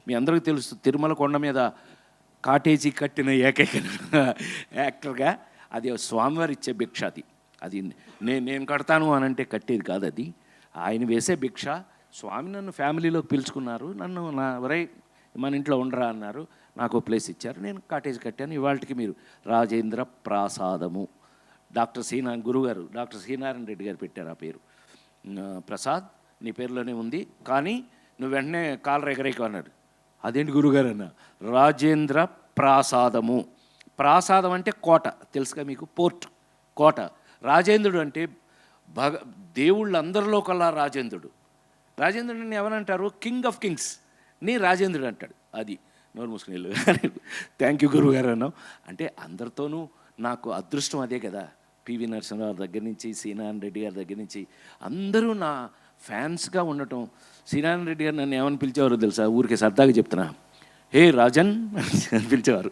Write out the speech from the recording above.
మీ అందరికీ తెలుసు తిరుమల కొండ మీద కాటేజీ కట్టిన ఏకైక యాక్టర్గా అది స్వామివారు ఇచ్చే భిక్ష. అది నేను కడతాను అని అంటే కట్టేది కాదు, అది ఆయన వేసే భిక్ష. స్వామి నన్ను ఫ్యామిలీలోకి పిలుచుకున్నారు, నన్ను వరై మన ఇంట్లో ఉండరా అన్నారు, నాకు ప్లేస్ ఇచ్చారు, నేను కాటేజ్ కట్టాను. ఇవాళకి మీరు రాజేంద్ర ప్రాసాదము, డాక్టర్ గురుగారు డాక్టర్ శ్రీనారాయణ రెడ్డి గారు పెట్టారు ఆ పేరు. ప్రసాద్ నీ పేరులోనే ఉంది, కానీ నువ్వు వెంటనే కాలర్ ఎగరేకు అన్నాడు. అదేంటి గురుగారు అన్న, రాజేంద్ర ప్రాసాదము. ప్రాసాదం అంటే కోట, తెలుసుగా మీకు, పోర్ట్, కోట. రాజేంద్రుడు అంటే దేవుళ్ళందరిలో కల్లా రాజేంద్రుడు. రాజేంద్రుడిని ఎవరంటారు? కింగ్ ఆఫ్ కింగ్స్ ని రాజేంద్రుడు అంటాడు. అది నోరు మూసుకుని థ్యాంక్ యూ గురుగారు అన్నావు అంటే అందరితోనూ నాకు అదృష్టం అదే కదా. పివి నరసింహరావు దగ్గర నుంచి శ్రీనారాయణ రెడ్డి గారి దగ్గర నుంచి అందరూ నా ఫ్యాన్స్గా ఉండటం. శ్రీనారాయణ రెడ్డి గారు నన్ను ఏమని పిలిచేవారు తెలుసా? ఊరికే సరదాగా చెప్తున్నా, హే రాజన్ అని పిలిచేవారు.